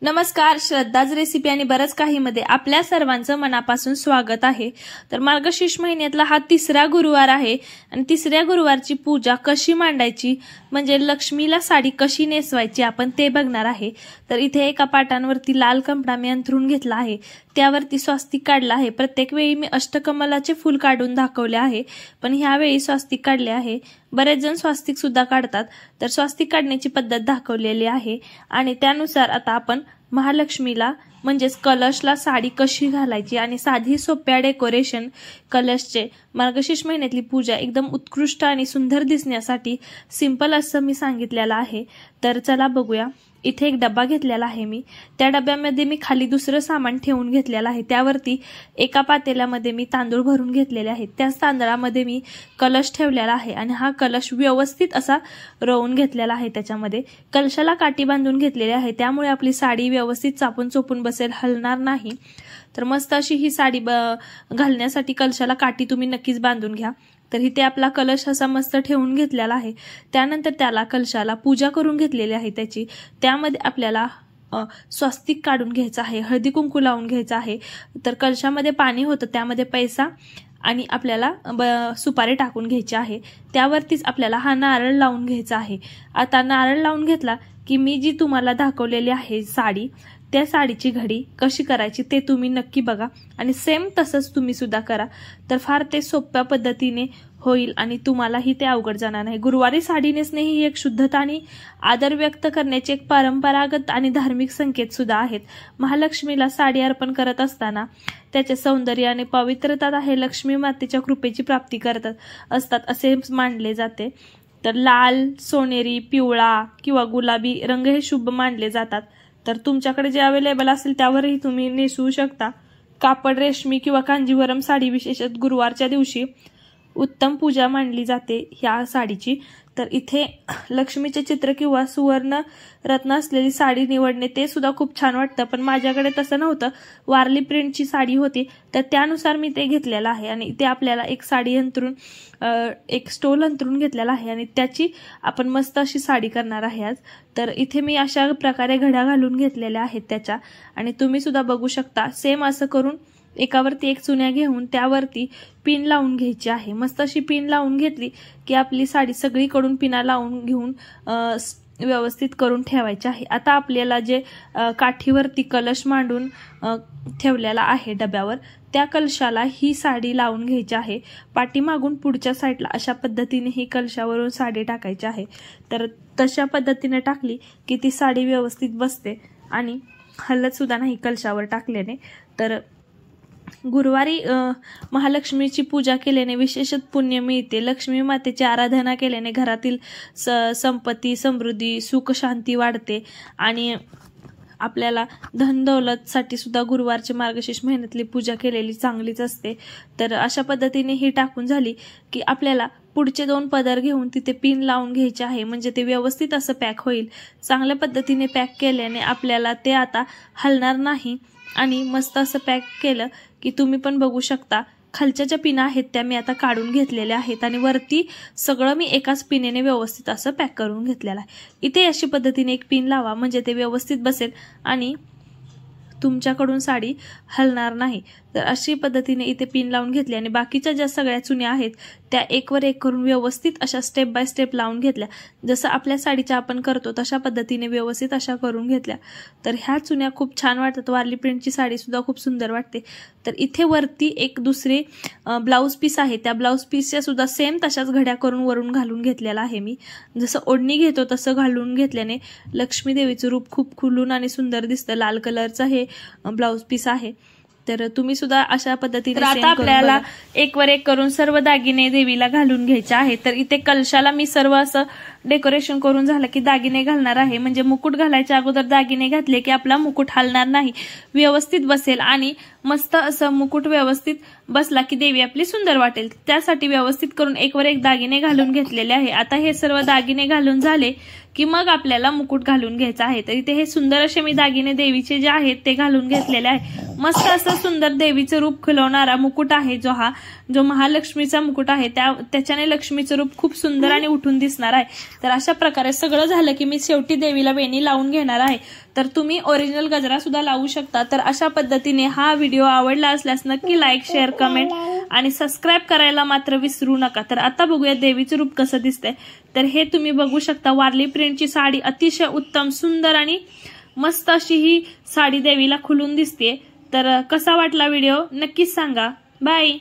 नमस्कार, श्रद्धाज रेसिपी आणि बरंच काही मध्ये आपल्या सर्वांचं मनापासून स्वागत आहे। तर मार्गशीर्ष महिन्यातला हा तिसरा गुरुवार आहे आणि तिसऱ्या गुरुवारची पूजा कशी मांडायची म्हणजे लक्ष्मीला साडी कशी नेसवायची आपण ते बघणार आहे। तर इथे एका पाटांवरती लाल कपडा मी अंथरून घेतला आहे, त्यावरती स्वास्तिक काढला आहे। प्रत्येक वेळी मी अष्टकमलाचे फूल काढून दाखवले आहे, पण ह्यावेळी स्वास्तिक काढले आहे। बरेच जण स्वास्तिक सुद्धा काढतात, तर स्वास्तिक काढण्याची पद्धत दाखवलेली आहे आणि त्यानुसार आता आपण महालक्ष्मीला म्हणजेच कलशला साडी कशी घालायची आणि साधी सोप्या डेकोरेशन कलशचे मार्गशीर्ष महिन्यातली पूजा एकदम उत्कृष्ट आणि सुंदर दिसण्यासाठी सिंपल असं मी सांगितलेलं आहे। तर चला बघूया। इथे एक डब्बा घेतलेला आहे मी, त्या डब्यामध्ये मी खाली दुसरं सामान ठेवून घेतलेलं आहे। त्यावरती एका पातेल्यामध्ये मी तांदूळ भरून घेतलेले आहेत, त्याच तांदळामध्ये मी कलश ठेवलेला आहे आणि हा कलश व्यवस्थित असा रोवून घेतलेला आहे। त्याच्यामध्ये कलशाला काठी बांधून घेतलेली आहे, त्यामुळे आपली साडी व्यवस्थित चापून चोपून बसेल, हलणार नाही। तर मस्त अशी ही साडी घालण्यासाठी कलशाला काठी तुम्ही नक्कीच बांधून घ्या। तर इथे आपला कलश असा मस्त ठेवून घेतलेला आहे। त्यानंतर त्याला कलशाला पूजा करून घेतलेली आहे त्याची। त्यामध्ये आपल्याला स्वास्तिक काढून घ्यायचं आहे, हळदी कुंकू लावून घ्यायचं आहे। तर कलशामध्ये पाणी होतं, त्यामध्ये पैसा आणि आपल्याला सुपारी टाकून घ्यायची आहे। त्यावरतीच आपल्याला हा नारळ लावून घ्यायचा आहे। आता नारळ लावून घेतला की मी जी तुम्हाला दाखवलेली आहे साडी, त्या साडीची घडी कशी करायची ते तुम्ही नक्की बघा आणि सेम तसंच तुम्ही सुद्धा करा। तर फार ते सोप्या पद्धतीने होईल आणि तुम्हालाही ते अवघड जाणार नाही। गुरुवारी साडी नेसणे ही एक शुद्धता आणि आदर व्यक्त करण्याचे एक परंपरागत आणि धार्मिक संकेत सुद्धा आहेत। महालक्ष्मीला साडी अर्पण करत असताना त्याचे सौंदर्य आणि पवित्रता हे लक्ष्मी मातेच्या कृपेची प्राप्ती करत असतात असे मानले जाते। तर लाल, सोनेरी, पिवळा किंवा गुलाबी रंग हे शुभ मानले जातात। तर तुमच्याकडे जे अवेलेबल असेल त्यावरही तुम्ही नेसवू शकता। कापड, रेशमी किंवा कांजीवरम साडी विशेषतः गुरुवारच्या दिवशी उत्तम पूजा मानली जाते ह्या साडीची। तर इथे लक्ष्मीचे चित्र किंवा सुवर्ण रत्न असलेली साडी निवडणे ते सुद्धा खूप छान वाटतं, पण माझ्याकडे तसं नव्हतं, वारली प्रिंटची साडी होती, तर त्यानुसार मी ते घेतलेलं आहे। आणि इथे आपल्याला एक साडी अंतरून एक स्टोल अंतरून घेतलेला आहे आणि त्याची आपण मस्त अशी साडी करणार आहे आज। तर इथे मी अशा प्रकारे घड्या घालून घेतलेल्या आहेत त्याच्या, आणि तुम्ही सुद्धा बघू शकता सेम असं करून एकावरती एक चुन्या घेऊन त्यावरती पिन लावून घ्यायची आहे। मस्त अशी पिन लावून घेतली की आपली साडी सगळीकडून पिना लावून घेऊन व्यवस्थित करून ठेवायची आहे। आता आपल्याला जे काठीवरती कलश मांडून ठेवलेला आहे डब्यावर, त्या कलशाला ही साडी लावून घ्यायची आहे। पाठीमागून पुढच्या साईडला अशा पद्धतीने ही कलशावरून साडी टाकायची आहे। तर तशा पद्धतीने टाकली की ती साडी व्यवस्थित बसते आणि हलत सुद्धा नाही कलशावर टाकल्याने। तर गुरुवारी महालक्ष्मीची पूजा केल्याने विशेषत पुण्य मिळते। लक्ष्मी मातेची आराधना केल्याने घरातील संपत्ती, समृद्धी, सुख, शांती वाढते आणि आपल्याला धन दौलतसाठी सुद्धा गुरुवारची मार्गशीर्ष महिन्यातली पूजा केलेली चांगलीच असते। तर अशा पद्धतीने ही टाकून झाली की आपल्याला पुढचे 2 पदर घेऊन तिथे पिन लावून घ्यायचे आहे, म्हणजे ते व्यवस्थित असं पॅक होईल। चांगल्या पद्धतीने पॅक केल्याने आपल्याला ते आता हलणार नाही आणि मस्त असं पॅक केलं की तुम्ही पण बघू शकता खालच्या ज्या पिना आहेत त्या मी आता काढून घेतलेल्या आहेत आणि वरती सगळं मी एकाच पिनेने व्यवस्थित असं पॅक करून घेतलेलं आहे। इथे अशी पद्धतीने एक पिन लावा म्हणजे ते व्यवस्थित बसेल आणि तुमच्याकडून साडी हलणार नाही। तर अशी पद्धतीने इथे पिन लावून घेतली आणि बाकीच्या ज्या सगळ्या चुन्या आहेत त्या एकवर एक करून व्यवस्थित अशा स्टेप बाय स्टेप लावून घेतल्या, जसं आपल्या साडीच्या आपण करतो तशा पद्धतीने व्यवस्थित अशा करून घेतल्या। तर ह्या चुन्या खूप छान वाटतात, वारली प्रिंटची साडी सुद्धा खूप सुंदर वाटते। तर इथे वरती एक दुसरे ब्लाऊज पीस आहे, त्या ब्लाऊज पीसच्या सुद्धा सेम तशाच घड्या करून वरून घालून घेतलेला आहे मी। जसं ओढणी घेतो तसं घालून घेतल्याने लक्ष्मी देवीचं रूप खूप खुलून आणि सुंदर दिसतं। लाल कलरचा हे ब्लाऊज पीस आहे। तर तुम्ही सुद्धा अशा पद्धतीने आता आपल्याला एकवर एक करून सर्व दागिने देवीला घालून घ्यायचे आहे। तर इथे कलशाला मी सर्व असं डेकोरेशन करून झालं की दागिने घालणार आहे, म्हणजे मुकुट घालायच्या अगोदर दागिने घातले की आपला मुकुट हलणार नाही, व्यवस्थित बसेल आणि मस्त असं मुकुट व्यवस्थित बसला की देवी आपली सुंदर वाटेल। त्यासाठी व्यवस्थित करून एकवर एक दागिने घालून घेतलेले आहे। आता हे सर्व दागिने घालून झाले की मग आपल्याला मुकुट घालून घ्यायचा आहे। तर इथे हे सुंदर असे मी दागिने देवीचे जे आहेत ते घालून घेतलेले आहे। मस्त असं सुंदर देवीचं रूप खुलवणारा मुकुट आहे जो महालक्ष्मीचा मुकुट आहे त्याच्याने लक्ष्मीचं रूप खूप सुंदर आणि उठून दिसणार आहे। तर अशा प्रकारे सगळं झालं की मी शेवटी देवीला वेणी लावून घेणार आहे। तर तुम्ही ओरिजिनल गजरा सुद्धा लावू शकता। तर अशा पद्धतीने हा व्हिडिओ आवडला असल्यास नक्की लाईक, शेअर, कमेंट आणि सबस्क्राईब करायला मात्र विसरू नका। तर आता बघूया देवीचं रूप कसं दिसतंय। तर हे तुम्ही बघू शकता, वारली प्रिंटची साडी अतिशय उत्तम, सुंदर आणि मस्त अशी ही साडी देवीला खुलून दिसते। तर कसा वाटला व्हिडिओ नक्कीच सांगा। बाय।